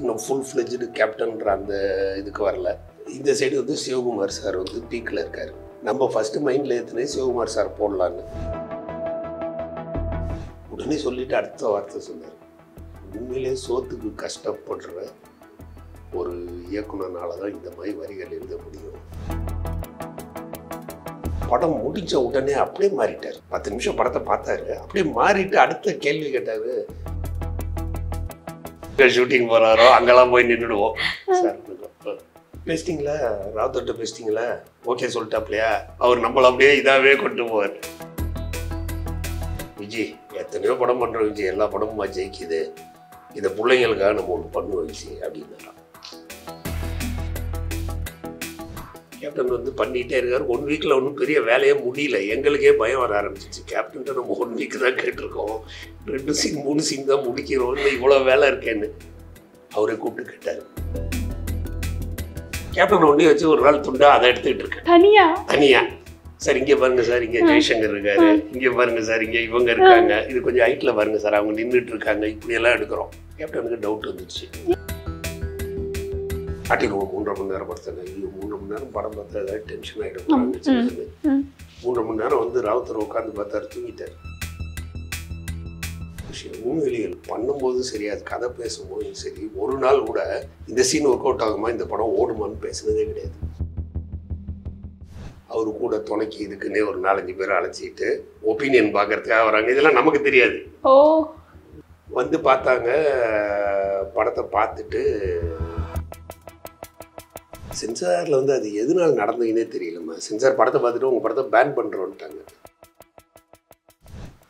இன்னும் full fledged கேப்டன்ற அந்த இதுக்கு வரல. இந்த சைடு வந்து சிவகுமார் சார் வந்து பீக்கில் இருக்கார். நம்ம ஃபஸ்ட்டு மைண்டில் ஏற்றுனே சிவகுமார் சார் போடலான்னு. உடனே சொல்லிவிட்டு அடுத்த வார்த்தை சொன்னார், உண்மையிலே சோத்துக்கு கஷ்டப்படுற ஒரு இயக்குனர்னால தான் இந்த மாதிரி வரிகள் எழுத முடியும். படம் முடிஞ்ச உடனே அப்படியே மாறிட்டார். 10 நிமிஷம் படத்தை பார்த்தாரு, அப்படியே மாறிட்டு அடுத்த கேள்வி கேட்டார். ஷூட்டிங் போகிறாரோ அங்கெல்லாம் போய் நின்றுடுவோம். சார் பேசிட்டிங்களா, ராவுத்தர்கிட்ட பேசிட்டிங்களா, ஓகே சொல்லிட்டாப்லையா, அவர் நம்மளை அப்படியே இதாகவே கொண்டு போவார். விஜய் எத்தனையோ படம் பண்ணுறோம் விஜய், எல்லா படமும் ஜெயிக்குது, இந்த பிள்ளைங்களுக்காக நம்ம ஒன்று பண்ணுவோம் விஜய் அப்படின்னாராம். கேப்டன் வந்து பண்ணிகிட்டே இருக்கார். 1 வீக்கில் ஒன்றும் பெரிய வேலையே முடியல. எங்களுக்கே பயம் வர ஆரம்பிச்சிச்சு. கேப்டன்ட்ட நம்ம 1 வீக் தான் கேட்டிருக்கோம், 2 சீன் 3 சீன் தான் முடிக்கிறோம், இல்லை இவ்வளோ வேலை இருக்கேன்னு அவரே கூப்பிட்டு கேட்டார். கேப்டன் ஒன்றே வச்சு ஒரு நாள் துண்டா அதை எடுத்துக்கிட்டு இருக்கேன் தனியாக. சார் இங்கே பாருங்கள் சார், இங்கே ஜெய்சங்கர் இருக்காரு, இங்கே பாருங்கள் சார், இங்கே இவங்க இருக்காங்க, இது கொஞ்சம் ஹைட்டில் பாருங்கள் சார், அவங்க நின்றுட்டு இருக்காங்க, இப்படியெல்லாம் எடுக்கிறோம். கேப்டனுக்கு டவுட் வந்துடுச்சு. காட்டிடுவோம் 3.5 மணி நேரம் படத்தை. ஐயோ 3 மணி நேரம் படம் பார்த்தா ஏதாவது டென்ஷன் ஆகிடும். 3 மணி நேரம் வந்து ராவுத்தர் உட்காந்து பார்த்தாரு, தூங்கிட்டார். உண்மையிலிகள் பண்ணும்போது சரி, அது கதை பேசும்போதும் சரி, ஒரு நாள் கூட இந்த சீன் ஒர்க் அவுட் ஆகுமா, இந்த படம் ஓடுமான்னு பேசுனதே கிடையாது. அவரு கூட துணைக்கு இதுக்குன்னே ஒரு 4-5 பேரை அழைச்சிட்டு ஒப்பீனியன் பார்க்கறதுக்காக வராங்க. இதெல்லாம் நமக்கு தெரியாது. வந்து பார்த்தாங்க, படத்தை பார்த்துட்டு சென்சாரில் வந்து அது எதனால நடந்ததுன்னே தெரியலம்மா. சென்சார் படத்தை பார்த்துட்டு உங்கள் படத்தை பேன் பண்ணுறோன்ட்டாங்க.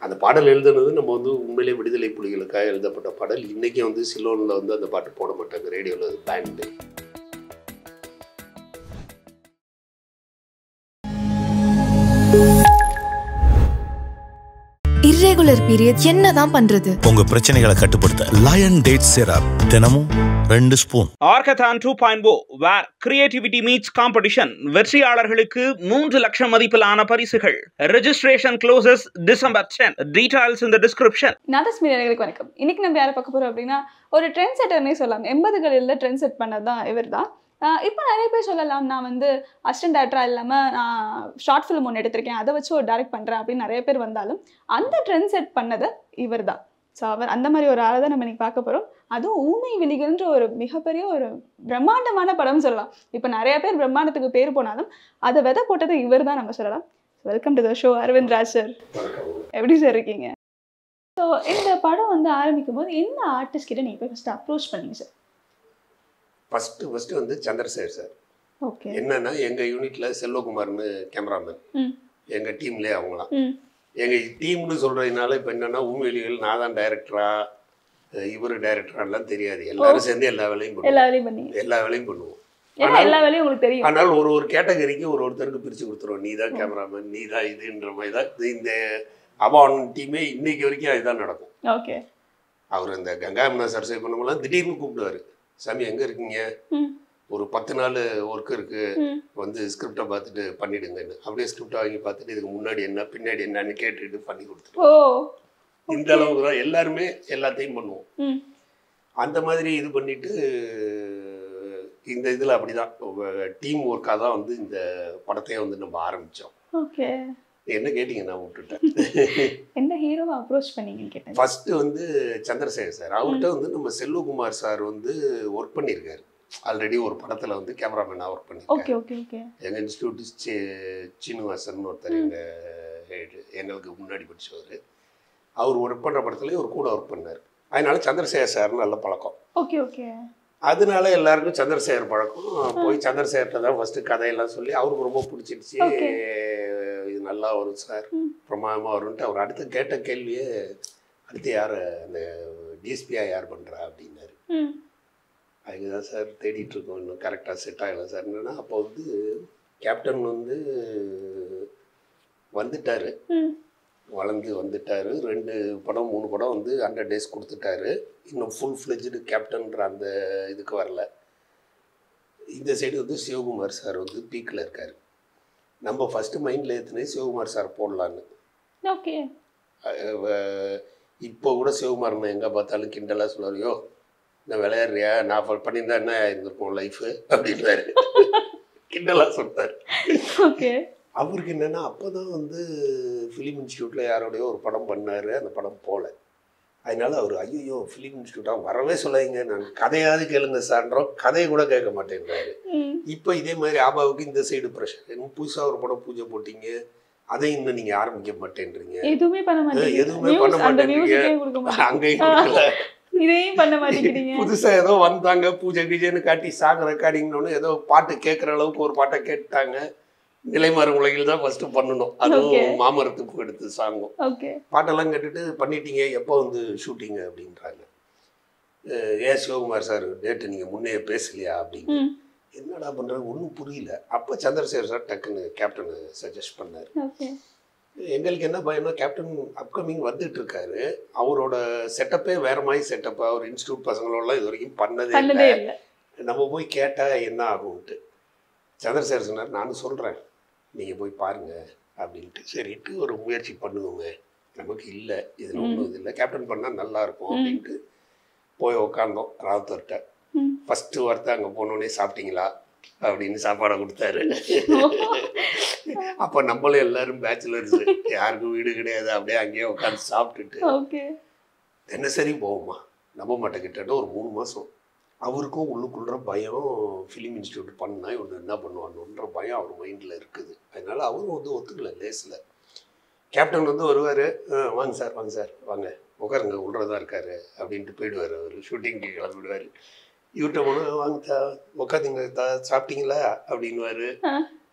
அந்த பாடல் எழுதுனது நம்ம வந்து உண்மையிலே விடுதலை புலிகளுக்காக எழுதப்பட்ட பாடல். இன்றைக்கி வந்து சிலோனில் வந்து அந்த பாட்டு போட மாட்டாங்க, ரேடியோவில் அது பேண்டு. irregular period என்னதான் பண்றது? உங்க பிரச்சனைகளை கட்டுப்படுத்த லயன் டேட் சிரப் தினமும் 2 ஸ்பூன். ஆர்கதான் 2.0 where creativity meets competition. வெற்றியாளர்களுக்கு 3 லட்சம் மதிப்பிலான பரிசுகள். Registration closes December 10. Details in the description. நாதஸ்மிரர்களுக்கு வணக்கம். இன்னைக்கு நம்ம யாரை பார்க்க போறோம் அப்படின்னா, ஒரு ட்ரெண்ட் செட்டர்னே சொல்லலாம். 80களில் ட்ரெண்ட் செட் பண்ணதான் இவர் தான். இப்போ நிறைய பேர் சொல்லலாம், நான் வந்து அசிஸ்டன்ட் டேரக்டராக இல்லாமல் நான் ஷார்ட் ஃபிலிம் ஒன்று எடுத்திருக்கேன், அதை வச்சு ஒரு டைரக்ட் பண்ணுறேன் அப்படின்னு நிறைய பேர் வந்தாலும் அந்த ட்ரெண்ட் செட் பண்ணதை இவர் தான். ஸோ அவர் அந்த மாதிரி ஒரு ஆளை தான் நம்ம இன்னைக்கு பார்க்க போகிறோம். அதுவும் ஊமை விழிகள்ன்ற ஒரு மிகப்பெரிய ஒரு பிரம்மாண்டமான படம் சொல்லலாம். இப்போ நிறைய பேர் பிரம்மாண்டத்துக்கு பேர் போனாலும் அதை விதை போட்டது இவர் தான் நம்ம சொல்லலாம். Welcome to the show Arvind Raj sir. எப்படி சார் இருக்கீங்க? ஸோ இந்த படம் வந்து ஆரம்பிக்கும் போது எந்த ஆர்டிஸ்ட் கிட்ட நீங்கள் போய் ஃபஸ்ட்டு அப்ரோச் பண்ணீங்க சார்? ஃபஸ்ட்டு வந்து சந்திரசேகர் சார். ஓகே. என்னன்னா எங்கள் யூனிட்டில் செல்வகுமார்னு கேமராமேன், எங்கள் டீம்லேயே அவங்களாம். எங்கள் டீம்னு சொல்கிறதுனால இப்போ என்னென்னா ஊமையிலிகள் நான் தான் டைரக்டரா இவர் டைரக்டரான்லாம் தெரியாது. எல்லாரும் சேர்ந்து எல்லா வேலையும் பண்ணுவோம். ஆனால் ஒரு கேட்டகரிக்கு ஒருத்தருக்கு பிரித்து கொடுத்துருவோம். நீ தான் கேமராமேன், நீ தான் இதுன்ற மாதிரி தான் இந்த அவான் டீமே இன்னைக்கு வரைக்கும் அதுதான் நடக்கும். ஓகே. அவர் இந்த கங்காயமனா சர்ச்சை பண்ணும்போது திடீர்னு கூப்பிடுவார், சாமி எங்கே இருக்கீங்க, ஒரு 10 நாள் ஒர்க் இருக்குது, வந்து ஸ்கிரிப்டை பார்த்துட்டு பண்ணிவிடுங்கன்னு. அப்படியே ஸ்கிரிப்டை வாங்கி பார்த்துட்டு இதுக்கு முன்னாடி என்ன பின்னாடி என்னன்னு கேட்டுட்டு பண்ணி கொடுத்துருவோம். இந்த அளவுக்கு தான் எல்லாருமே எல்லாத்தையும் பண்ணுவோம். அந்த மாதிரி இது பண்ணிவிட்டு இந்த இதில் அப்படி தான் டீம் ஒர்க்காக தான் வந்து இந்த படத்தையே வந்து நம்ம ஆரம்பித்தோம். ஓகே. என்ன கேட்டிங்க, நான் விட்டுட்டேன். என்ன ஹீரோவை அப்ரோச் பண்ணீங்கன்னு கேட்டேன். ஃபஸ்ட்டு வந்து சந்திரசேகர் சார், அவர்கிட்ட வந்து நம்ம செல்வகுமார் சார் வந்து ஒர்க் பண்ணியிருக்காரு. ஆல்ரெடி ஒரு படத்தில் வந்து கேமராமேனாக ஒர்க் பண்ணியிருக்காரு. எங்கள் இன்ஸ்டியூட் சீனிவாசன் ஒருத்தர் எங்களுக்கு முன்னாடி படித்தவர். அவர் ஒர்க் பண்ணுற படத்துலேயே ஒரு கூட ஒர்க் பண்ணார். அதனால சந்திரசேகர் சார் நல்ல பழக்கம். Okay okay. அதனால எல்லாருக்கும் சந்திரசேகர் பழக்கம். போய் சந்திரசேகர்கிட்ட தான் ஃபஸ்ட்டு கதையெல்லாம் சொல்லி அவருக்கு ரொம்ப பிடிச்சிடுச்சு. இது நல்லா வரும் சார், பிரமாதமாக வரும்ன்ட்டு அவர் அடுத்து கேட்ட கேள்வியே, அடுத்து யார் அந்த டிஎஸ்பியாக யார் பண்ணுறா அப்படின்னாரு. அதுக்கு தான் சார் தேடிட்டுருக்கோம், இன்னும் கரெக்டாக செட் ஆகலை சார். என்னன்னா அப்போ வந்து கேப்டன் வந்து வந்துட்டார், வளர்ந்து வந்துட்டார். 2 படம் 3 படம் வந்து 100 days கொடுத்துட்டாரு. இன்னும் ஃபுல் ஃப்ளெஜ்டு கேப்டன்ற அந்த இதுக்கு வரல. இந்த சைடு வந்து சிவகுமார் சார் வந்து பீக்கில் இருக்கார். நம்ம ஃபஸ்ட்டு மைண்டில் ஏற்றுனே சிவகுமார் சார் போடலான்னு. ஓகே. இப்போ கூட சிவகுமார் எங்கே பார்த்தாலும் கிண்டலாக சொல்லுவார், யோ நான் விளையாடுறியா நான் பண்ணியிருந்தா என்ன இருந்திருக்கோம் லைஃபு அப்படின்றாரு. கிண்டலாக சொல்றாரு. ஓகே. அவருக்கு என்னென்னா அப்போ தான் வந்து ஃபிலிம் இன்ஸ்டியூட்டில் யாரோடையோ ஒரு படம் பண்ணார், அந்த படம் போகல. அதனால அவர் ஐயோ ஃபிலிம் இன்ஸ்டியூட்டாக வரவே சொல்லாதீங்க, நாங்கள் கதையாவது கேளுங்க சார்ன்றோம், கதையை கூட கேட்க மாட்டேன்றாரு. இப்போ இதே மாதிரி ஆபாவுக்கு இந்த சைடு ப்ரெஷர், இன்னும் புதுசாக ஒரு படம் பூஜை போட்டிங்க, அதை இன்னும் நீங்கள் ஆரம்பிக்க மாட்டேன்றீங்க, எதுவுமே பண்ண மாட்டேன்றீங்க, அங்கேயும் கொடுக்கல, இதையும் பண்ண மாட்டேங்கிறீங்க. புதுசாக ஏதோ வந்தாங்க பூஜை கீஜைன்னு காட்டி சாங் ரெக்கார்டிங்னு ஏதோ பாட்டு கேட்குற அளவுக்கு ஒரு பாட்டை கேட்டாங்க. நிலைமாறு உலகில் தான் ஃபர்ஸ்ட் பண்ணணும், அதுவும் மாமரத்துக்கு எடுத்து சாங்கும். பாட்டெல்லாம் கேட்டுட்டு பண்ணிட்டீங்க, எப்போ வந்து ஷூட்டிங் அப்படின்றாங்க. ஏன் சிவகுமார் சார் டேட்டு நீங்கள் முன்னே பேசலையா அப்படின்னு. என்னடா பண்ணுறது ஒன்றும் புரியல. அப்போ சந்திரசேகர் சார் டக்குன்னு கேப்டனை சஜஸ்ட் பண்ணார். எங்களுக்கு என்ன பயம்னா கேப்டன் அப்கமிங் வந்துட்டு இருக்காரு, அவரோட செட்டப்பே வேற மாதிரி செட்டப், அவர் இன்ஸ்டியூட் பசங்களோடலாம் இது வரைக்கும் பண்ணதே இல்லை, நம்ம போய் கேட்டால் என்ன ஆகும்ட்டு. சந்திரசேகர் சொன்னார் நானும் சொல்கிறேன் நீங்கள் போய் பாருங்கள் அப்படின்ட்டு. சரிட்டு ஒரு முயற்சி பண்ணுவோங்க, நமக்கு இல்லை இதில் ஒன்றும் இது இல்லை, கேப்டன் பண்ணால் நல்லாயிருக்கும் அப்படின்ட்டு போய் உக்காந்தோம் ராவுத்தர்கிட்ட. ஃபஸ்ட்டு வார்த்தை அங்கே போனோடனே சாப்பிட்டீங்களா அப்படின்னு சாப்பாடை கொடுத்தாரு. அப்போ நம்மளும் எல்லாரும் பேச்சுலர்ஸ், யாருக்கும் வீடு கிடையாது, அப்படியே அங்கேயே உட்காந்து சாப்பிட்டுட்டு தினசரி போவோமா நம்ப மாட்டேன். கிட்டத்தட்ட ஒரு 3 மாதம் அவருக்கும் உள்ளுக்குள்ள பயம், ஃபிலிம் இன்ஸ்டியூட் பண்ணால் இவங்க என்ன பண்ணுவானுன்ற பயம் அவர் மைண்டில் இருக்குது. அதனால் அவரும் வந்து ஒத்துக்கல லேஸில். கேப்டன் வந்து வருவார், வாங்க சார் வாங்க சார் வாங்க உட்காருங்க உள்ளதான் இருக்காரு அப்படின்ட்டு போயிடுவார். அவர் ஷூட்டிங்க்கு கிளம்பிடுவார். இவர்கிட்ட போனால் வாங்க உட்காந்துங்க சாப்பிட்டீங்களா அப்படின்வாரு.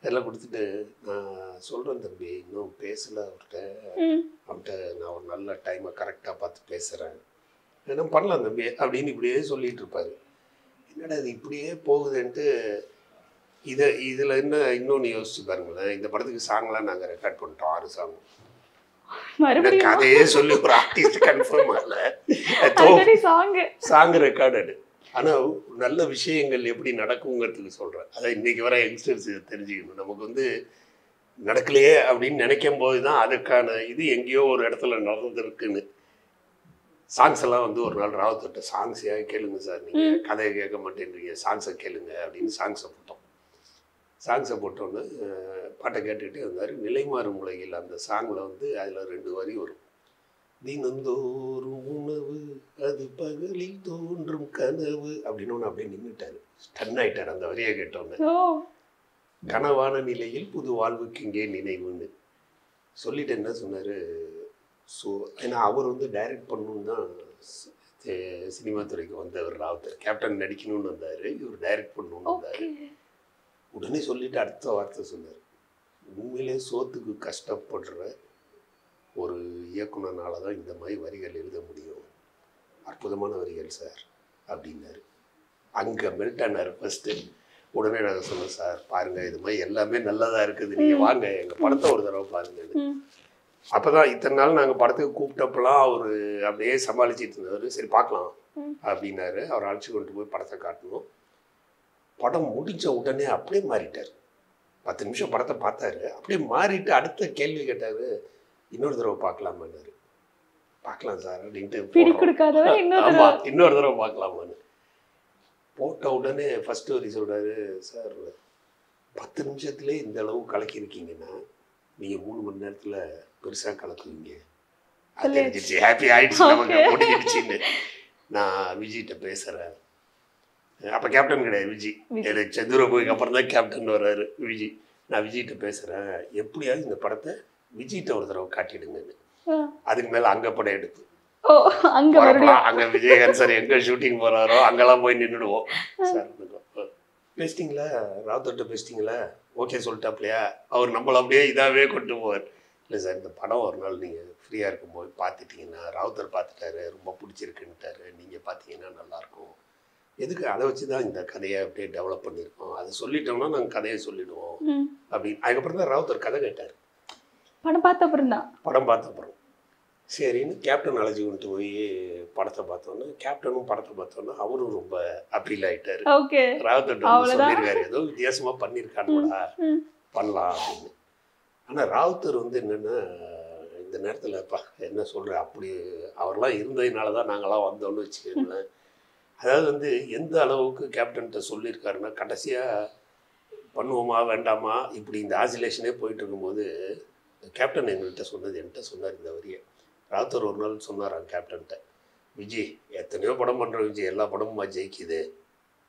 எல்லாம் கொடுத்துட்டு நான் சொல்கிறேன் தம்பி இன்னும் பேசலை அவர்கிட்ட நான் ஒரு நல்ல டைமை கரெக்டாக பார்த்து பேசுகிறேன், என்ன பண்ணலாம் தம்பி அப்படின்னு இப்படியே சொல்லிகிட்டு இருப்பார். என்னடா இது இப்படியே போகுதுன்ட்டு இதில் என்ன இன்னொன்று யோசிச்சு பாருங்களேன். இந்த படத்துக்கு சாங்லாம் நாங்கள் ரெக்கார்ட் பண்ணிட்டோம், 6 சாங். கதையே சொல்லி ஒரு ஆர்டிஸ்ட் கன்ஃபார்ம் ஆகல, சாங் ரெக்கார்டடு. ஆனால் நல்ல விஷயங்கள் எப்படி நடக்குங்கிறதுக்கு சொல்கிறேன். அதான் இன்றைக்கி வர யங்ஸ்டர்ஸ் தெரிஞ்சுக்கணும். நமக்கு வந்து நடக்கலையே அப்படின்னு நினைக்கும் போது தான் அதுக்கான இது எங்கேயோ ஒரு இடத்துல நடந்திருக்குன்னு. சாங்ஸ் எல்லாம் வந்து ஒரு நாள் ராவத்திட்ட சாங்ஸையாக கேளுங்க சார், நீங்கள் கதையை கேட்க மாட்டேன்றீங்க, சாங்ஸை கேளுங்க அப்படின்னு சாங்ஸை போட்டோம். சாங்ஸை போட்டோன்னு பாட்டை கேட்டுக்கிட்டே இருந்தார். நிலைமாறும் உலகில் அந்த சாங்கில் வந்து அதில் 2 வரி வரும். தினந்தோறும் உணவு அது பகலில் தோன்றும் கனவு அப்படின்னு ஒன்று அப்படியே நின்றுட்டாரு, ஸ்டன் ஆயிட்டார் அந்த வரியை கேட்டோன்னு. கனவான நிலையில் புது வாழ்வுக்கு இங்கே நினைவுன்னு சொல்லிட்டு என்ன சொன்னார். ஸோ ஏன்னா அவர் வந்து டைரக்ட் பண்ணணுன்னு தான் சினிமா துறைக்கு வந்தவர் ராவுத்தர். கேப்டன் நடிக்கணும்னு வந்தார், இவர் டைரக்ட் பண்ணணும்னு வந்தார். உடனே சொல்லிட்டு அடுத்த வார்த்தை சொன்னார், உண்மையிலே சோத்துக்கு கஷ்டப்படுற ஒரு இயக்குனனால தான் இந்த மாதிரி வரிகள் எழுத முடியும், அற்புதமான வரிகள் சார் அப்படின்னாரு. அங்கே மெல்ட் ஆனார் ஃபஸ்ட்டு. உடனே நாங்கள் சொன்னோம், சார் பாருங்கள் இது மாதிரி எல்லாமே நல்லதாக இருக்குது, நீங்கள் வாங்க எங்கள் படத்தை ஒரு தடவை பாருங்கன்னு. அப்போ தான் இத்தனை நாள் நாங்கள் படத்துக்கு கூப்பிட்டப்பெல்லாம் அவர் அப்படியே சமாளிச்சிட்டு இருந்தவர். சரி பார்க்கலாம் அப்படின்னாரு. அவர் அழைச்சி கொண்டு போய் படத்தை காட்டணும். படம் முடிஞ்ச உடனே அப்படியே மாறிட்டார். 10 நிமிஷம் படத்தை பார்த்தாரு, அப்படியே மாறிட்டு அடுத்த கேள்வி கேட்டார், இன்னொரு தடவை பார்க்கலாமான்னாரு. பார்க்கலாம் சார் அப்படின்ட்டு, ஆமாம் இன்னொரு தடவை பார்க்கலாமான்னு போட்ட உடனே ஃபஸ்ட்டு வரி சொல்கிறாரு, சார் 10 நிமிஷத்துலேயே இந்த அளவு கலக்கியிருக்கீங்கன்னா நீங்கள் 3 மணி நேரத்தில் பெருசாக கலக்குவீங்க. அது தெரிஞ்சிச்சு, ஹாப்பி ஆகிடுச்சு நமக்கு முடிஞ்சிடுச்சின்னு. நான் விஜய்கிட்ட பேசுகிறேன். அப்போ கேப்டன் கிடையாது விஜய், எனக்கு செந்தூரை போய்க்கு அப்புறம் தான் கேப்டன் வர்றாரு விஜய். நான் விஜய்கிட்ட பேசுகிறேன், எப்படியாவது இந்த படத்தை விஜய்கிட்ட ஒரு தடவை காட்டிடுங்கன்னு. அதுக்கு மேலே அங்கே படம் எடுப்பு அங்கே விஜயகாந்த் சார் எங்கே ஷூட்டிங் போகிறாரோ அங்கெல்லாம் போய் நின்றுடுவோம். சார் பேசிட்டிங்களா ராவுத்தர்கிட்ட பேசிட்டிங்களா, ஓகே சொல்லிட்டாப்லையா, அவர் நம்மளை அப்படியே இதாகவே கொண்டு போவார். இல்லை சார் இந்த படம் ஒரு நாள் நீங்கள் ஃப்ரீயாக இருக்கும்போது பார்த்துட்டிங்கன்னா, ராவுத்தர் பார்த்துட்டாரு ரொம்ப பிடிச்சிருக்குன்ட்டாரு, நீங்கள் பார்த்தீங்கன்னா நல்லாயிருக்கும், எதுக்கு அதை வச்சு தான் இந்த கதையை அப்படியே டெவலப் பண்ணியிருக்கோம், அதை சொல்லிட்டோம்னா நாங்கள் கதையை சொல்லிவிடுவோம் அப்படின்னு. அதுக்கப்புறம் தான் ராவுத்தர் கதை கேட்டார். படம் பார்த்த அப்புறம் சரின்னு கேப்டன் அழைச்சி கொண்டு போய் படத்தை பார்த்தோன்னா, கேப்டனும் படத்தை பார்த்தோன்னா அவரும் ரொம்ப அப்பீல் ஆகிட்டார். ராவுத்தர் சொல்லியிருக்காரு ஏதோ வித்தியாசமாக பண்ணியிருக்கானுடா பண்ணலாம் அப்படின்னு. ஆனால் ராவுத்தர் வந்து என்னென்னா இந்த நேரத்தில் என்ன சொல்கிறேன், அப்படி அவரெல்லாம் இருந்ததுனால தான் நாங்களாம் வந்தோன்னு வச்சுக்கோங்களேன். அதாவது வந்து எந்த அளவுக்கு கேப்டன்கிட்ட சொல்லியிருக்காருன்னா, கடைசியாக பண்ணுவோமா வேண்டாமா இப்படி இந்த ஆசிலேஷனே போயிட்டு இருக்கும்போது கேப்டன் என்கிட்ட சொன்னார் இந்த வரியை. ராத்தர் ஒரு நாள் சொன்னாராம் கேப்டன்கிட்ட, விஜய் எத்தனையோ படம் பண்ணுற விஜய், எல்லா படமுமா ஜெயிக்குது,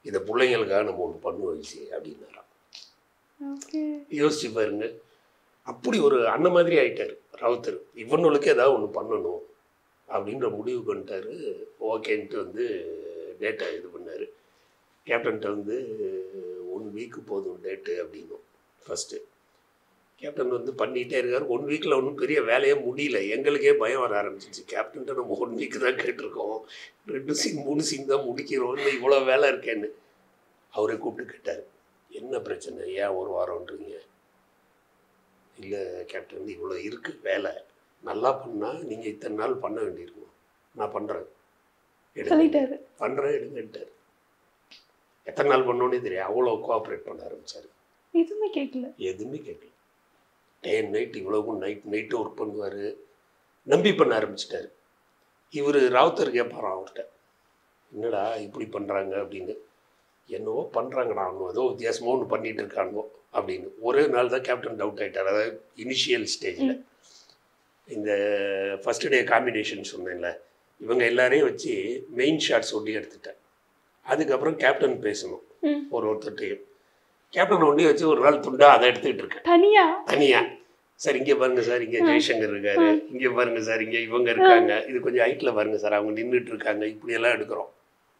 இதை பிள்ளைங்களுக்காக நம்ம ஒன்று பண்ணுவோம் விஜய் அப்படின்னாராம். யோசிச்சு பாருங்க, அப்படி ஒரு அண்ணன் மாதிரி ஆகிட்டார் ராவுத்தர். இவனுக்கு ஏதாவது ஒன்று பண்ணணும் அப்படின்ற முடிவு பண்ணிட்டாரு. ஓகேன்ட்டு வந்து டேட்டை இது பண்ணார். கேப்டன்கிட்ட வந்து 1 வீக்கு போதும் டேட்டு அப்படின்னும். ஃபஸ்ட்டு கேப்டன் வந்து பண்ணிகிட்டே இருக்கார். 1 வீக்கில் ஒன்றும் பெரிய வேலையே முடியல. எங்களுக்கே பயம் வர ஆரம்பிச்சிச்சு. கேப்டன்கிட்ட நம்ம 1 வீக்கு தான் கேட்டிருக்கோம், 2 சீன் 3 சீன் தான் முடிக்கிறோம், இல்லை இவ்வளோ வேலை இருக்கேன்னு. அவரை கூப்பிட்டு கேட்டார், என்ன பிரச்சனை, ஏன் 1 வாரம்ன்றீங்க? இல்லை கேப்டன், இவ்வளோ இருக்குது வேலை, நல்லா பண்ணால் நீங்கள் இத்தனை நாள் பண்ண வேண்டியிருக்கும், நான் பண்ணுறேன் எடுங்கட்டார். எத்தனை நாள் பண்ணோன்னே தெரியும். அவ்வளோ கோஆப்ரேட் பண்ண ஆரம்பித்தார். எதுவுமே கேட்கல. டே அண்ட் நைட், இவ்வளோக்கும் நைட்டு ஒர்க் பண்ணுவார். நம்பி பண்ண ஆரம்பிச்சிட்டார். இவர் ராவுத்தர் கேட்பாராம் அவர்கிட்ட, என்னடா இப்படி பண்ணுறாங்க அப்படின்னு. என்னவோ பண்ணுறாங்கண்ணா, அவனு ஏதோ வித்தியாசமாக ஒன்று பண்ணிகிட்டு இருக்கானோ அப்படின்னு. ஒரே நாள் தான் கேப்டன் டவுட் ஆகிட்டார். அதாவது இனிஷியல் ஸ்டேஜில் இந்த ஃபஸ்ட்டு டே காம்பினேஷன் சொன்னேன்ல, இவங்க எல்லாரையும் வச்சு மெயின் ஷாட்ஸ் ஒட்டி எடுத்துட்டேன். அதுக்கப்புறம் கேப்டன் பேசணும் ஒருத்தர்கிட்டையும். கேப்டன் ஒண்டி வச்சு ஒரு நாள் துண்டா அதை எடுத்துக்கிட்டு இருக்கேன் தனியாக. சார் இங்கே பாருங்க சார், இங்கே ஜெய்சங்கர் இருக்காரு, இங்கே பாருங்க சார், இங்கே இவங்க இருக்காங்க, இது கொஞ்சம் ஹைட்டில் பாருங்க சார், அவங்க நின்றுட்டு இருக்காங்க, இப்படியெல்லாம் எடுக்கிறோம்.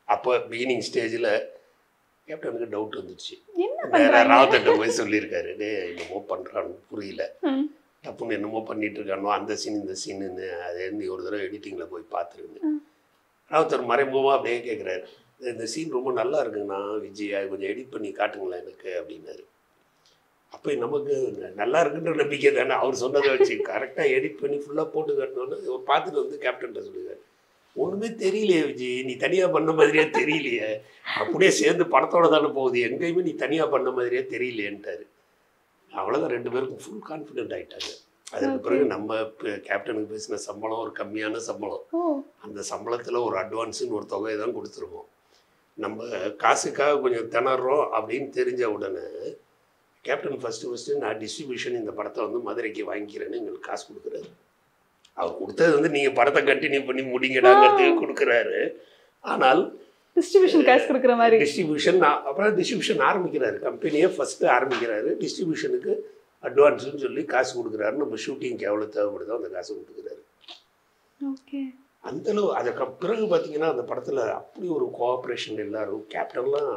அப்போ பிகினிங் ஸ்டேஜில் கேப்டனுக்கு டவுட் வந்துடுச்சு. ராவத்திட்ட போய் சொல்லியிருக்காரு, டே என்னமோ பண்ணுறான்னு புரியல, தப்புன்னு என்னமோ பண்ணிட்டு இருக்கானோ, அந்த சீன் இந்த சீனுன்னு அதே ஒரு தடவை எடிட்டிங்கில் போய் பார்த்துருங்க. ராவத்தர் மறைமுகமாக அப்படியே கேட்குறாரு, இந்த சீன் ரொம்ப நல்லா இருக்குங்கண்ணா விஜய், அது கொஞ்சம் எடிட் பண்ணி காட்டுங்களேன் எனக்கு அப்படின்னாரு. அப்போ நமக்கு நல்லா இருக்குன்ற நம்பிக்கை தானே. அவர் சொன்னதை வச்சு கரெக்டாக எடிட் பண்ணி ஃபுல்லாக போட்டு காட்டணுன்னு அவர் பார்த்துட்டு வந்து கேப்டன்கிட்ட சொல்லுவார், ஒன்றுமே தெரியலையே விஜய், நீ தனியாக பண்ண மாதிரியே தெரியலையே, அப்படியே சேர்ந்து படத்தோட தானே போகுது, எங்கேயுமே நீ தனியாக பண்ண மாதிரியே தெரியலையேன்ட்டாரு. அவ்வளோதான், 2 பேருக்கும் ஃபுல் கான்ஃபிடென்ட் ஆகிட்டாங்க. அதுக்கு பிறகு நம்ம கேப்டனுக்கு பேசின சம்பளம் ஒரு கம்மியான சம்பளம், அந்த சம்பளத்தில் ஒரு அட்வான்ஸுன்னு ஒரு தொகையை தான் கொடுத்துருவோம். நம்ம காசுக்காக கொஞ்சம் திணறோம் அப்படின்னு தெரிஞ்ச உடனே கேப்டன் ஃபஸ்ட்டு நான் டிஸ்ட்ரிபியூஷன் இந்த படத்தை வந்து மதுரைக்கு வாங்கிக்கிறேன்னு எங்களுக்கு காசு கொடுக்குறாரு. அவர் கொடுத்தது வந்து நீங்கள் படத்தை கண்டினியூ பண்ணி முடிங்கடாங்கிறதுக்கு கொடுக்குறாரு. ஆனால் டிஸ்ட்ரிபியூஷன் காசு கொடுக்குற மாதிரி டிஸ்ட்ரிபியூஷன் அப்புறம் டிஸ்ட்ரிபியூஷன் ஆரம்பிக்கிறாரு. கம்பெனியே ஃபஸ்ட்டு ஆரம்பிக்கிறாரு, டிஸ்ட்ரிபியூஷனுக்கு அட்வான்ஸ்னு சொல்லி காசு கொடுக்குறாரு. நம்ம ஷூட்டிங்க்கு எவ்வளோ தேவைப்படுதோ அந்த காசு கொடுத்துக்கிறாரு. ஓகே, அந்தளவு. அதுக்கு பிறகு பார்த்தீங்கன்னா அந்த படத்தில் அப்படி ஒரு கோஆப்ரேஷன் எல்லாரும். கேப்டன்லாம்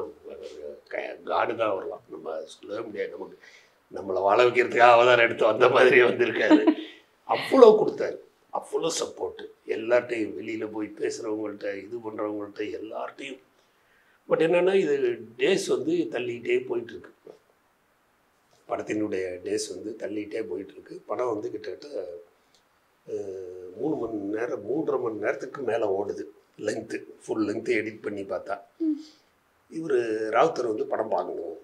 காடு தான் வரலாம், நம்ம சொல்லவே முடியாது. நமக்கு நம்மளை வாழ வைக்கிறதுக்காக அவதாரம் எடுத்து வந்த மாதிரியே வந்திருக்காரு. அவ்வளோ கொடுத்தாரு, அவ்வளோ சப்போர்ட்டு எல்லார்ட்டையும், வெளியில் போய் பேசுகிறவங்கள்ட்ட, இது பண்ணுறவங்கள்ட்ட எல்லார்ட்டையும். பட் என்னென்னா இது டேஸ் வந்து தள்ளிக்கிட்டே போயிட்டுருக்கு. படத்தினுடைய டேஸ் வந்து தள்ளிகிட்டே போயிட்டுருக்கு. படம் வந்து கிட்டத்தட்ட 3 மணி நேரம் 3.5 மணி நேரத்துக்கு மேலே ஓடுது. லென்த்து, ஃபுல் லென்த்து எடிட் பண்ணி பார்த்தா. இவர் ராவுத்தர் வந்து படம் பார்க்கணும்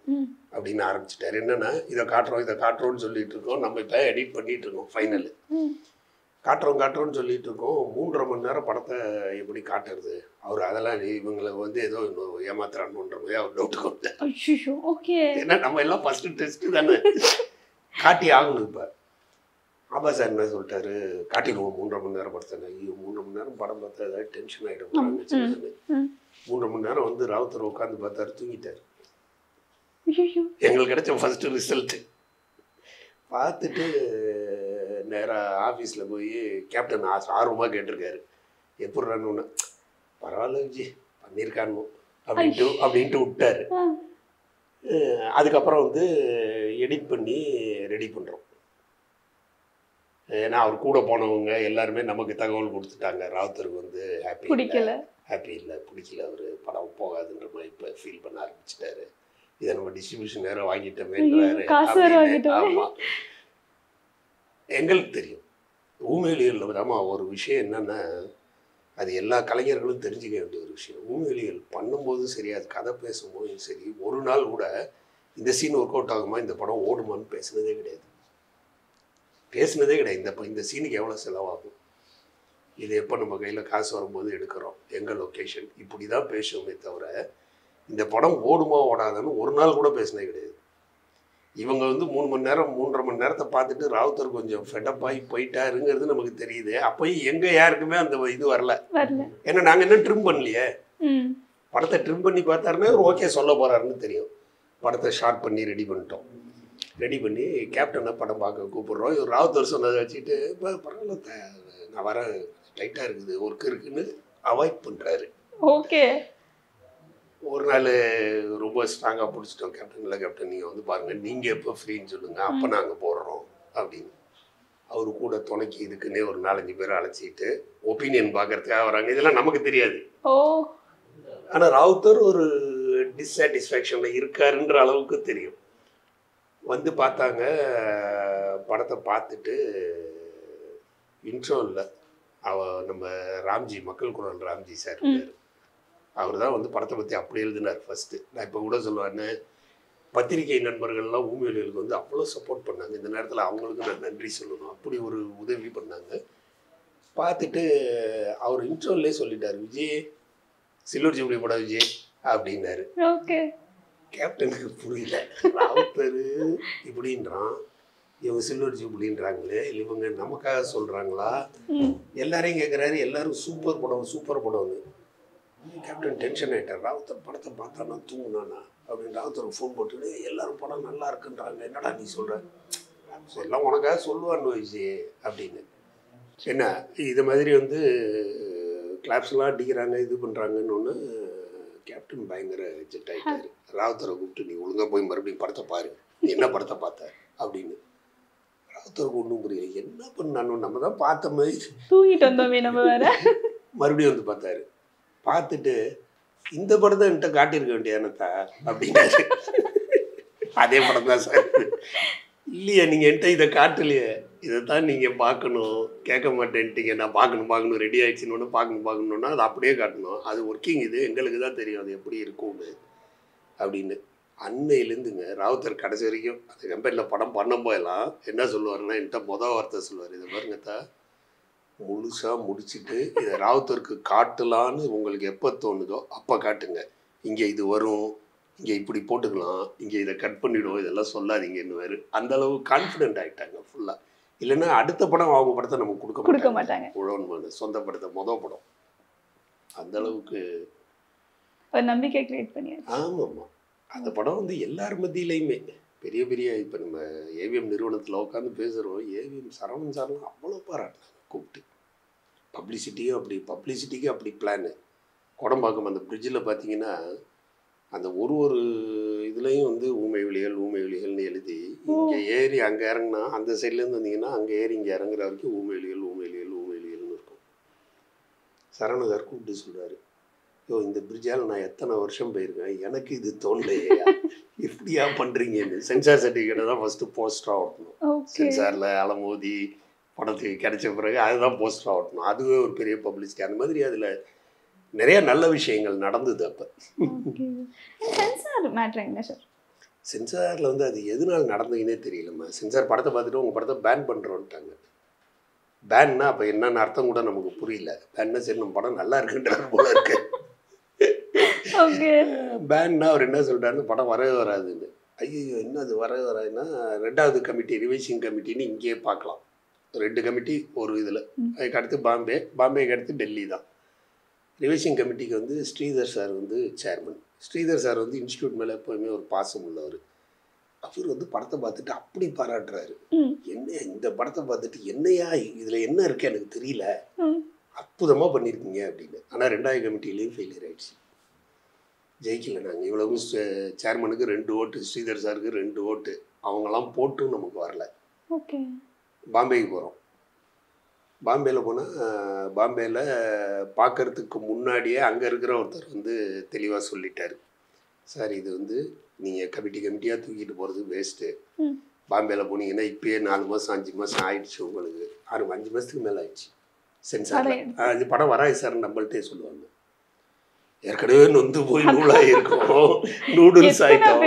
அப்படின்னு ஆரம்பிச்சிட்டார். என்னென்னா இதை காட்டுறோன்னு சொல்லிட்டு இருக்கோம், நம்ம இப்போ எடிட் பண்ணிகிட்டு இருக்கோம், ஃபைனலு காட்டுறோன்னு சொல்லிட்டு இருக்கோம். 3.5 மணி நேரம் படத்தை எப்படி காட்டுறது, அவர் அதெல்லாம் இவங்களை வந்து ஏதோ ஏமாத்துறானுன்ற மாதிரி அவர் டவுட் கொண்டார். ஏன்னா நம்ம எல்லாம் ஃபஸ்ட்டு டெஸ்ட்டு தானே காட்டி ஆகணும். இப்போ ஆபா சார் என்ன சொல்லிட்டாரு, காட்டிடுவோம் 3.5 மணி நேரம் படத்தை. ஐயோ 3 மணி நேரம் படம் பார்த்தா ஏதாவது டென்ஷன் ஆகிடும். 3 மணி நேரம் வந்து ராவுத்தர் உட்காந்து பார்த்தாரு, தூங்கிட்டார். எங்களுக்கு கிடைச்ச ஃபஸ்ட்டு ரிசல்ட்டு பார்த்துட்டு நேராக ஆஃபீஸில் போய் கேப்டன் ஆர்வமாக கேட்டிருக்காரு, எப்படிறான்னு. ஒன்று பரவாயில்ல விஜய் பண்ணியிருக்கானோ அப்படின்ட்டு விட்டார். அதுக்கப்புறம் வந்து எடிட் பண்ணி ரெடி பண்ணுறோம். ஏன்னா அவர் கூட போனவங்க எல்லாருமே நமக்கு தகவல் கொடுத்துட்டாங்க, ராவுத்தருக்கு வந்து ஹாப்பி இல்லை, பிடிக்கல, அவர் படம் போகாதுன்ற மாதிரி இப்போ ஃபீல் பண்ண ஆரம்பிச்சிட்டாரு. இதை நம்ம டிஸ்ட்ரிபியூஷன் நேரம் வாங்கிட்டோமேன்றாரு. ஆமாம், எங்களுக்கு தெரியும். ஊமையிலியல் நம்ம ஒரு விஷயம் என்னென்னா, அது எல்லா கலைஞர்களும் தெரிஞ்சுக்க வேண்டிய ஒரு விஷயம். ஊமையிலியல் பண்ணும்போதும் சரி, அது கதை பேசும்போதும் சரி, ஒரு நாள் கூட இந்த சீன் ஒர்க் அவுட் ஆகுமா, இந்த படம் ஓடுமான்னு பேசுனதே கிடையாது. இந்த சீனுக்கு எவ்வளோ செலவாகும், இது எப்போ நம்ம கையில் காசு வரும்போது எடுக்கிறோம், எங்கள் லொக்கேஷன், இப்படி தான் பேசுவோமே தவிர இந்த படம் ஓடுமா ஓடாதுன்னு ஒரு நாள் கூட பேசினே கிடையாது. இவங்க வந்து 3 மணி நேரம் 3.5 மணி நேரத்தை பார்த்துட்டு ராவுத்தர் கொஞ்சம் ஃபெட்டப் ஆகி போயிட்டாருங்கிறது நமக்கு தெரியுது. அப்போயும் எங்கே யாருக்குமே அந்த இது வரல. ஏன்னா நாங்கள் என்ன ட்ரிம் பண்ணலையே, படத்தை ட்ரிம் பண்ணி பார்த்தாருன்னா ஒரு ஓகே சொல்ல போகிறாருன்னு தெரியும். படத்தை ஷார்ட் பண்ணி ரெடி பண்ணிட்டோம். ரெடி பண்ணி கேப்டனை படம் பார்க்க கூப்பிட்றோம். இவர் ராவுத்தர் சொன்னதை வச்சுட்டு இப்போ பரவாயில்ல நான் வர டைட்டாக இருக்குது, ஒர்க் இருக்குன்னு அவாய்ட் பண்ணுறாரு. ஓகே. ஒரு நாள் ரொம்ப ஸ்ட்ராங்காக பிடிச்சிட்டோம். கேப்டன் இல்லை கேப்டன், நீங்கள் வந்து பாருங்கள், நீங்கள் எப்போ ஃப்ரீன்னு சொல்லுங்கள், அப்போ நாங்கள் போடுறோம் அப்படின்னு. அவரு கூட துணைக்கு இதுக்குன்னே ஒரு 4-5 பேரை அழைச்சிட்டு ஒப்பீனியன் பார்க்கறதுக்காக வராங்க. இதெல்லாம் நமக்கு தெரியாது. ஆனால் ராவுத்தர் ஒரு டிஸ்சாட்டிஸ்ஃபேக்ஷனில் இருக்காருன்ற அளவுக்கு தெரியும். வந்து பார்த்தாங்க, படத்தை பார்த்துட்டு இன்ட்ரோவில் நம்ம ராம்ஜி, மக்கள் குரல் ராம்ஜி சார், அவர் தான் வந்து படத்தை பற்றி அப்படி எழுதினார் ஃபஸ்ட்டு. நான் இப்போ கூட சொல்லுவேன்னு, பத்திரிகை நண்பர்கள்லாம் ஊமியலுக்கு வந்து அவ்வளோ சப்போர்ட் பண்ணாங்க. இந்த நேரத்தில் அவங்களுக்கு நான் நன்றி சொல்லணும். அப்படி ஒரு உதவி பண்ணாங்க. பார்த்துட்டு அவர் இன்ட்ரோவிலே சொல்லிட்டார், விஜய் சில்வர் ஜூப்ளி படம் விஜய் அப்படின்னாரு. ஓகே. கேப்டனுக்கு புரியல, ராவுத்தர் இப்படின்றான், இவங்க சில்வர் ஜூப்ளின்றாங்களே, இல்லை இவங்க நமக்காக சொல்கிறாங்களா, எல்லாரையும் கேட்குறாரு. எல்லாரும் சூப்பர் படம் சூப்பர் படம்னு. கேப்டன் டென்ஷன் ஆகிட்டார். ராவுத்தர் படத்தை பார்த்தா நான் தூங்குனானா அப்படின்னு ராவுத்தருக்கு ஃபோன் போட்டுட்டு, எல்லாரும் படம் நல்லா இருக்குன்றாங்க, என்னடா நீ சொல்கிற, எல்லாம் உனக்காக சொல்லுவான்னு விஜய் அப்படின்னு. என்ன இது மாதிரி வந்து கிளாப்ஸ்லாம் அடிக்கிறாங்க, இது பண்ணுறாங்கன்னு ஒன்று கேப்டன் பயங்கர ஜெட் ஆகிட்டார். ராவுத்தரை கூப்பிட்டு, நீ ஒழுங்காக போய் மறுபடியும் படத்தை பாரு, நீ என்ன படத்தை பார்த்த அப்படின்னு. ராவுத்தருக்கு ஒன்றும் புரியல, என்ன பண்ணானு, நம்ம தான் பார்த்த மாதிரி தூங்கிட்டு வந்தோமே நம்ம வேற. மறுபடியும் வந்து பார்த்தாரு. பார்த்துட்டு, இந்த படத்தை என்கிட்ட காட்டியிருக்க வேண்டியானத்தா அப்படின்னாரு. அதே படம் தான் சார். இல்லையா, நீங்கள் என்கிட்ட இதை காட்டலையே, இதை தான் நீங்கள் பார்க்கணும், கேட்க மாட்டேன்ட்டீங்க, நான் பார்க்கணும் ரெடி ஆகிடுச்சின்னு பார்க்கணுன்னா அது அப்படியே காட்டணும், அது ஒர்க்கிங், இது எங்களுக்கு தான் தெரியும் அது எப்படி இருக்கும்னு அப்படின்னு. அன்னையிலேருந்துங்க ராவுத்தர் கடைசி வரைக்கும் அந்த கம்பெனியில் படம் பண்ணும்போதெல்லாம் என்ன சொல்லுவாருன்னா, என்கிட்ட மொதல் வார்த்தை சொல்லுவார், இதை பாருங்கத்தா, முழுசாக முடிச்சுட்டு இதை ராவுத்தருக்கு காட்டலான்னு உங்களுக்கு எப்போ தோணுதோ அப்போ காட்டுங்க, இங்கே இது வரும், இங்கே இப்படி போட்டுக்கலாம், இங்கே இதை கட் பண்ணிவிடுவோம், இதெல்லாம் சொல்லாதீங்கன்னு வேறு. அந்தளவு கான்ஃபிடென்ட் ஆகிட்டாங்க ஃபுல்லாக. இல்லைன்னா அடுத்த படம் அவங்க படத்தை நமக்கு கொடுக்க மாட்டாங்க. உழவன்மான சொந்த படத்தை மொதல் படம் அந்தளவுக்கு ஒரு நம்பிக்கை கிரியேட் பண்ணி. ஆமாம்மா, அந்த படம் வந்து எல்லார் மத்தியிலையுமே பெரிய பெரிய, இப்போ நம்ம ஏவிஎம் நிறுவனத்தில் உட்காந்து பேசுகிறோம், ஏவிஎம் சரவணன் சார்லாம் அவ்வளோ பாராட்டினாங்க கூப்பிட்டு. பப்ளிசிட்டிக்கு அப்படி பிளானு. குடம்பாக்கம் அந்த பிரிட்ஜில் பார்த்தீங்கன்னா அந்த ஒரு இதுலேயும் வந்து ஊமை விழிகள்னு எழுதி, இங்கே ஏறி அங்கே இறங்கினா அந்த சைட்லேருந்து வந்தீங்கன்னா அங்கே ஏறி இங்கே இறங்குற வரைக்கும் ஊமை விழிகள்னு இருக்கும். சரவணன் கூப்பிட்டு சொல்கிறாரு, யோ இந்த பிரிட்ஜால் நான் எத்தனை வருஷம் போயிருக்கேன், எனக்கு இது தோணலையா, இப்படியா பண்ணுறீங்கன்னு. சென்சார் சர்டிஃபிகேட்டை தான் ஃபஸ்ட்டு போஸ்டராக ஓட்டணும். சென்சாரில் அலமோதி படத்துக்கு கிடைச்ச பிறகு அதுதான் போஸ்டராக ஓட்டணும். அதுவே ஒரு பெரிய பப்ளிசிட்டி. அந்த மாதிரி அதில் நிறைய நல்ல விஷயங்கள் நடந்தது. அப்போ சென்சார் மேட்டர் என்ன சார்? சென்சாரில் வந்து அது எதனால் நடந்ததுன்னே தெரியலம்மா. சென்சார் படத்தை பார்த்துட்டு உங்கள் படத்தை பேன் பண்ணுறோன்ட்டாங்க. பேன்னா அப்போ என்னென்னு அர்த்தம் கூட நமக்கு புரியல. பேன்னா சரி நம்ம படம் நல்லா இருக்குன்றாரு போல இருக்கு. பேன்னா அவர் என்ன சொல்கிறாருன்னு, படம் வரவே வராதுன்னு. ஐயோ என்ன அது வரவே வராதுன்னா, 2வது கமிட்டி ரிவைசிங் கமிட்டின்னு இங்கேயே பார்க்கலாம். 2 கமிட்டி ஒரு இதில். அதுக்கு அடுத்து பாம்பேக்கு அடுத்து டெல்லி தான். ரிவைசிங் கமிட்டிக்கு வந்து ஸ்ரீதர் சார் வந்து சேர்மன். ஸ்ரீதர் சார் வந்து இன்ஸ்டியூட் மேலே எப்போவுமே ஒரு பாசம் உள்ளவர். அவர் வந்து படத்தை பார்த்துட்டு அப்படி பாராட்டுறாரு, என்ன இந்த படத்தை பார்த்துட்டு என்னையா இதில் என்ன இருக்குது எனக்கு தெரியல, அற்புதமாக பண்ணியிருக்கீங்க அப்படின்னு. ஆனால் 2வது கமிட்டிலையும் ஃபெயிலியர் ஆகிடுச்சு, ஜெயிக்கல. நாங்கள் இவ்வளவு சேர்மனுக்கு 2 ஓட்டு, ஸ்ரீதர் சாருக்கு 2 ஓட்டு, அவங்களாம் போட்டும் நமக்கு வரல. ஓகே. பாம்பேக்கு போகிறோம். பாம்பேயில் போனால் பாம்பேயில் பார்க்கறதுக்கு முன்னாடியே அங்கே இருக்கிற ஒருத்தர் வந்து தெளிவாக சொல்லிட்டார், சார் இது வந்து நீங்கள் கமிட்டியாக தூக்கிட்டு போகிறது வேஸ்ட்டு. பாம்பேயில் போனீங்கன்னா இப்போயே 4 மாதம் 5 மாதம் ஆயிடுச்சு, உங்களுக்கு 5 மாதத்துக்கு மேலே ஆயிடுச்சு சென்சாரில். இது படம் வராது சார் நம்மள்கிட்டே சொல்லுவாங்க. ஏற்கனவே நொந்து போய் நூலாக இருக்கும், நூடுல்ஸ் ஆகிட்டோம்.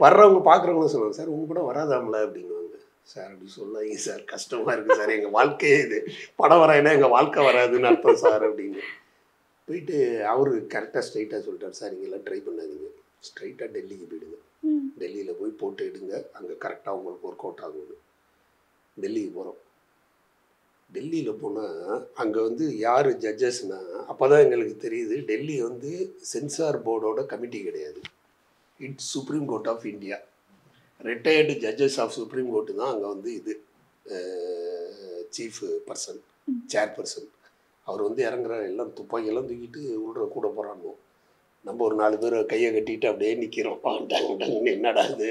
வர்றவங்க பார்க்குறவங்களும் சொல்லுவாங்க, சார் உங்கள் படம் வராதாமல அப்படின்வாங்க. சார் அப்படி சொல்லாதீங்க சார், கஷ்டமாக இருக்குது சார், எங்கள் வாழ்க்கையே இது, படம் வராயினா எங்கள் வாழ்க்கை வராதுன்னு அர்த்தம் சார் அப்படின்னு போயிட்டு அவர் கரெக்டாக ஸ்ட்ரைட்டாக சொல்லிட்டார், சார் இங்கெல்லாம் ட்ரை பண்ணாதீங்க, ஸ்ட்ரைட்டாக டெல்லிக்கு போயிடுங்க, டெல்லியில் போய் போட்டு எடுங்க, அங்கே கரெக்டாக உங்களுக்கு ஒர்க் அவுட் ஆகும்னு. டெல்லிக்கு போகிறோம். டெல்லியில் போனால் அங்கே வந்து யார் ஜட்ஜஸ்னால் அப்போ தான் எங்களுக்கு தெரியுது டெல்லி வந்து சென்சார் போர்டோட கமிட்டி கிடையாது, it's supreme court of India. Retired judges of supreme court தான் அங்கே வந்து இது சீஃப் பர்சன், சேர்பர்சன். அவர் வந்து இறங்குறாரு, எல்லாம் துப்பாக்கியெல்லாம் தூக்கிட்டு உள்ள கூட போகிறானோ, நம்ம ஒரு 4 பேர் கையை கட்டிட்டு அப்படியே நிற்கிறோம், டங்குன்னு என்னடா இது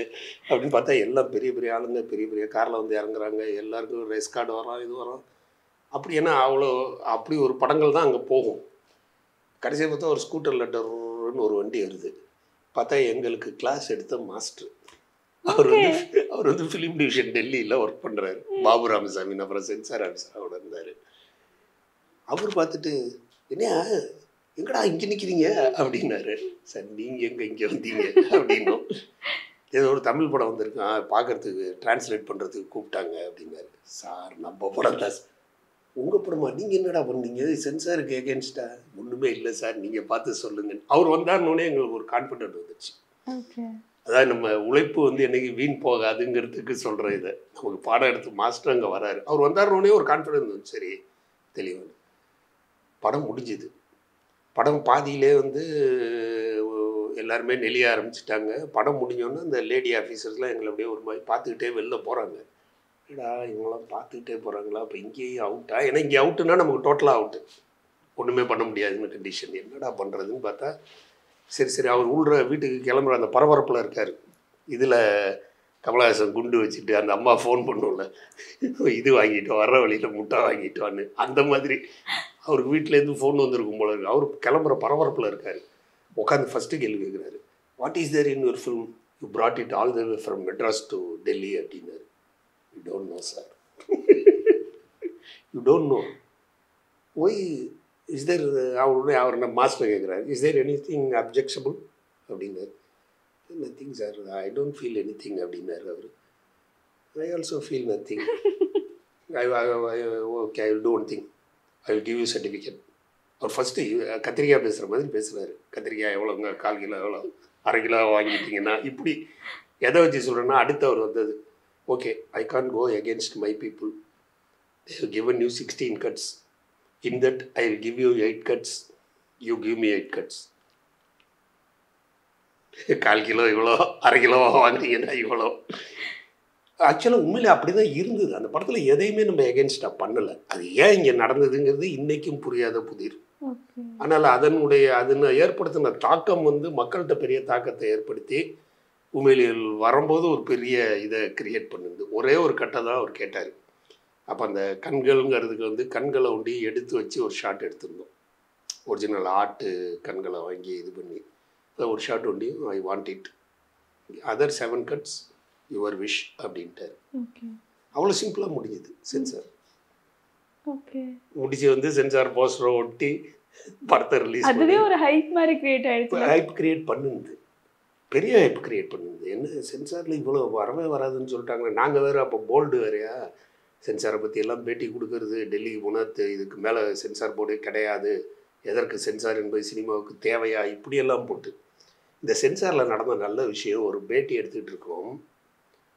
அப்படின்னு பார்த்தா எல்லாம் பெரிய பெரிய ஆளுங்க பெரிய பெரிய காரில் வந்து இறங்குறாங்க, எல்லாருக்கும் ரெஸ் கார்டு வரோம் இது வரோம் அப்படி. ஏன்னா அவ்வளோ அப்படி ஒரு படங்கள் தான் அங்கே போகும். கடைசியாக பார்த்தா ஒரு ஸ்கூட்டர் லெட்டர்னு ஒரு வண்டி வருது, பார்த்தா எங்களுக்கு கிளாஸ் எடுத்த மாஸ்டர், அவர் வந்து ஃபிலிம் டிவிஷன் டெல்லியில் ஒர்க் பண்ணுறாரு, பாபு ராமசாமி, அப்புறம் சென்சார் ஆஃபீஸரோட இருந்தார். அவர் பார்த்துட்டு என்ன எங்கடா இங்கே நிற்கிறீங்க அப்படின்னாரு. சார் நீங்கள் எங்கே இங்கே வந்தீங்க அப்படின்னும், ஏதோ ஒரு தமிழ் படம் வந்திருக்கான் பார்க்குறதுக்கு டிரான்ஸ்லேட் பண்ணுறதுக்கு கூப்பிட்டாங்க அப்படின்னாரு. சார் நம்ம படம் தான், உங்கள் படமா, நீங்கள் என்னடா பண்ணீங்க, சென்சாருக்கு எகேன்ஸ்டா? ஒன்றுமே இல்லை சார், நீங்கள் பார்த்து சொல்லுங்கள். அவர் வந்தாருன்னே எங்களுக்கு ஒரு கான்ஃபிடென்ட் வந்துச்சு. அதாவது நம்ம உழைப்பு வந்து என்னைக்கு வீண் போகாதுங்கிறதுக்கு சொல்கிற இதை, நமக்கு பாடம் எடுத்து மாஸ்டர் அங்கே வராரு, அவர் வந்தாருன்னே ஒரு கான்ஃபிடென்ட் வந்துச்சு. சரி தெளிவான படம் முடிஞ்சுது. படம் பாதியிலே வந்து எல்லாருமே நெளிய ஆரம்பிச்சிட்டாங்க. படம் முடிஞ்சோன்னா அந்த லேடி ஆஃபீஸர்ஸ்லாம் எங்களை அப்படியே ஒரு மாதிரி பார்த்துக்கிட்டே வெளில போகிறாங்க. ஏடா இவங்களாம் பார்த்துக்கிட்டே போகிறாங்களா, அப்போ இங்கேயும் அவுட்டா? ஏன்னா இங்கே அவுட்டுன்னா நமக்கு டோட்டலாக அவுட்டு, ஒன்றுமே பண்ண முடியாதுன்னு கண்டிஷன். என்னடா பண்ணுறதுன்னு பார்த்தா சரி அவர் உள்ள வீட்டுக்கு கிளம்புற அந்த பரபரப்பில் இருக்கார். இதில் கமலஹாசன் குண்டு வச்சுட்டு அந்த அம்மா ஃபோன் பண்ணுவோம்ல, இது வாங்கிட்டோம், வர்ற வழியில் முட்டை வாங்கிட்டோன்னு, அந்த மாதிரி அவருக்கு வீட்டிலேருந்து ஃபோன் வந்திருக்கும் போல இருக்கு. அவர் கிளம்புற பரபரப்பில் இருக்கார். உட்காந்து ஃபஸ்ட்டு கேள்வி கேட்குறாரு, what is there in your film, you brought it all the way from Madras to Delhi அப்படின்னாரு. You don't know sir, you don't know why is there. அவர் நம்ம மாஸ்டர் கேட்குறாரு, is there anything objectionable அப்படின்னாரு. Nothing sir, I don't feel anything அப்படின்னாரு அவர். I also feel nothing. Okay I will do one thing, I will give you certificate. அவர் first கத்திரிக்காய் பேசுகிற மாதிரி பேசுகிறாரு. கத்திரிக்காய் எவ்வளோங்க, 1/4 கிலோ எவ்வளோ, 1/2 கிலோ வாங்கிட்டீங்கன்னா இப்படி எதை வச்சு சொல்கிறேன்னா, அடுத்து அவர் வந்தது, okay I can go against my people, they have given you 16 cuts, in that I will give you 8 cuts, you give me 8 cuts. 1/4 kilo இவ்வளோ, 1/2 கிலோ வாங்கினீங்கன்னா இவ்வளோ. ஆக்சுவலாக உண்மையிலே அப்படி தான் இருந்தது. அந்த படத்தில் எதையுமே நம்ம எகென்ஸ்டாக பண்ணலை. அது ஏன் இங்கே நடந்ததுங்கிறது இன்றைக்கும் புரியாத புதிர். ஆனால் அதன் ஏற்படுத்தின தாக்கம் வந்து மக்கள்கிட்ட பெரிய தாக்கத்தை ஏற்படுத்தி உண்மையிலியல் வரும்போது ஒரு பெரிய இதை கிரியேட் பண்ணுது. ஒரே ஒரு கட்டை தான் அவர் கேட்டார். அப்போ அந்த கண்கள்ங்கிறதுக்கு வந்து கண்களை ஒண்டி எடுத்து வச்சு ஒரு ஷாட் எடுத்திருந்தோம். ஒரிஜினல் ஆட்டு கண்களை வாங்கி இது பண்ணி ஒரு ஷாட் ஒண்டி, I want it, other 7 cuts your wish அப்படின்ட்டார். அவ்வளோ சிம்பிளாக முடிஞ்சுது சென்சார். முடிச்சு வந்து சென்சார் போஸ்டரை ஒட்டி படத்தை ரிலீஸ், அதுவே ஒரு ஹைப் மாதிரி கிரியேட் ஆயிடுச்சு. ஹைப் கிரியேட் பண்ணுது, பெரிய ஹைப் கிரியேட் பண்ணுது. என்ன சென்சாரில் இவ்வளோ வரவே வராதுன்னு சொல்லிட்டாங்க. நாங்கள் வேறு அப்போ போல்டு வேறையா, சென்சாரை பற்றி எல்லாம் பேட்டி கொடுக்கறது, டெல்லிக்கு போனால் இதுக்கு மேலே சென்சார் போர்டே கிடையாது, எதற்கு சென்சார் என்பது சினிமாவுக்கு தேவையா, இப்படியெல்லாம் போட்டு. இந்த சென்சாரில் நடந்த நல்ல விஷயம், ஒரு பேட்டி எடுத்துகிட்டு இருக்கோம்,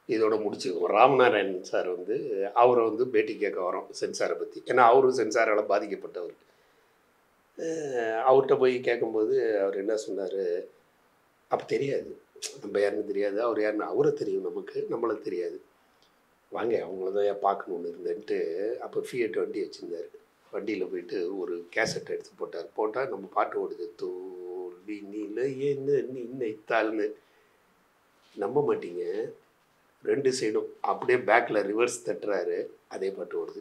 இதோட முடிச்சுக்குவோம். ராமநாராயணன் சார் வந்து அவரை வந்து பேட்டி கேட்க வரோம் சென்சாரை பற்றி. ஏன்னா அவரும் சென்சாரால் பாதிக்கப்பட்டவர். அவர்கிட்ட போய் கேட்கும்போது அவர் என்ன சொன்னார், அப்போ தெரியாது, நம்ம யாருன்னு தெரியாது, அவர் யாருன்னு அவரை தெரியும், நமக்கு நம்மளை தெரியாது, வாங்க அவங்கள தான் பார்க்கணுன்னு இருந்தேன்ட்டு. அப்போ ஃபியட் வண்டி வச்சுருந்தார். வண்டியில் போயிட்டு ஒரு கேசட் எடுத்து போட்டார். போட்டால் நம்ம பாட்டு ஓடுது, தோல்வி நிலை என்ன நினைத்தால்னு. நம்ப மாட்டீங்க, 2 சைடும் அப்படியே பேக்கில் ரிவர்ஸ் தட்டுறாரு, அதே பாட்டு ஓடுது.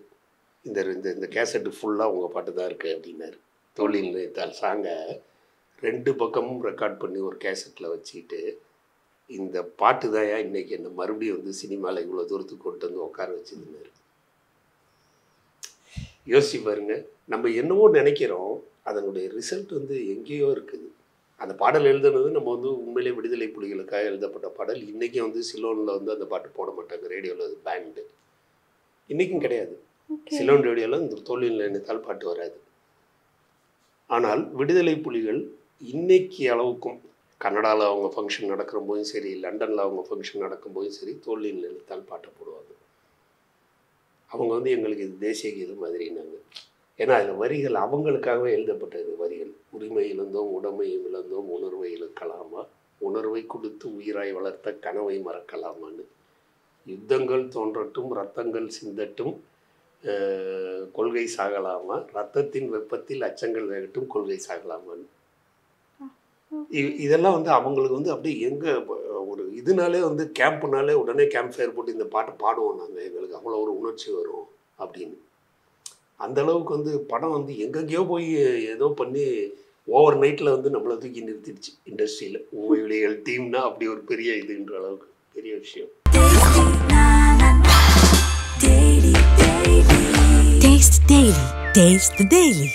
இந்த கேசட்டு ஃபுல்லாக உங்கள் பாட்டு தான் இருக்குது அப்படின்னாரு. தோல்வி நினைத்தால் சாங்கை 2 பக்கமும் ரெக்கார்ட் பண்ணி ஒரு கேசட்டில் வச்சுக்கிட்டு, இந்த பாட்டு தான் இன்றைக்கி என்ன மறுபடியும் வந்து சினிமாவில் இவ்வளோ தூரத்துக்கு கொண்டு வந்து உட்கார வச்சுருந்தாரு. யோசிச்சு பாருங்க, நம்ம என்னவோ நினைக்கிறோம், அதனுடைய ரிசல்ட் வந்து எங்கேயோ இருக்குது. அந்த பாடல் எழுதுனது நம்ம வந்து உண்மையிலே விடுதலை புலிகளுக்காக எழுதப்பட்ட பாடல். இன்றைக்கும் வந்து சிலோனில் வந்து அந்த பாட்டு போட மாட்டாங்க, ரேடியோவில் அது பேண்டு. இன்றைக்கும் கிடையாது. சிலோன் ரேடியோவில் இந்த தோல்வியில் நினைத்தால் பாட்டு வராது. ஆனால் விடுதலை புலிகள் இன்னைக்கு அளவுக்கும் கனடாவில் அவங்க ஃபங்க்ஷன் நடக்கிற போதும் சரி, லண்டனில் அவங்க ஃபங்க்ஷன் நடக்கும்போதும் சரி, தோல்வியில் நினைத்தால் பாட்டை போடுவாங்க. அவங்க வந்து எங்களுக்கு இது தேசிய கீதம் மாதிரினாங்க. ஏன்னா அதில் வரிகள் அவங்களுக்காகவே எழுதப்பட்டது. வரிகள் உரிமை இழந்தோம், உடமையும் இழந்தோம், உணர்வை இழக்கலாமா, உணர்வை கொடுத்து உயிராய் வளர்த்த கனவை மறக்கலாமான்னு, யுத்தங்கள் தோன்றட்டும், ரத்தங்கள் சிந்தட்டும், கொள்கை சாகலாமா, ரத்தத்தின் வெப்பத்தில் அச்சங்கள் வேகட்டும், கொள்கை சாகலாமான்னு. இதெல்லாம் வந்து அவங்களுக்கு வந்து அப்படியே எங்கே ஒரு இதுனாலே வந்து கேம்ப்புனாலே உடனே கேம்ப் ஃபயர் போட்டு இந்த பாட்டை பாடுவோம் நாங்கள், எங்களுக்கு அவ்வளோ ஒரு உணர்ச்சி வரும் அப்படின்னு. அந்தளவுக்கு வந்து படம் வந்து எங்கெங்கேயோ போய் ஏதோ பண்ணி ஓவர் நைட்டில் வந்து நம்மளை தூக்கி நிறுத்திடுச்சு இண்டஸ்ட்ரியில். ஊழியர்கள் டீம்னா அப்படி ஒரு பெரிய இதுன்ற அளவுக்கு பெரிய விஷயம். Taste the Daily.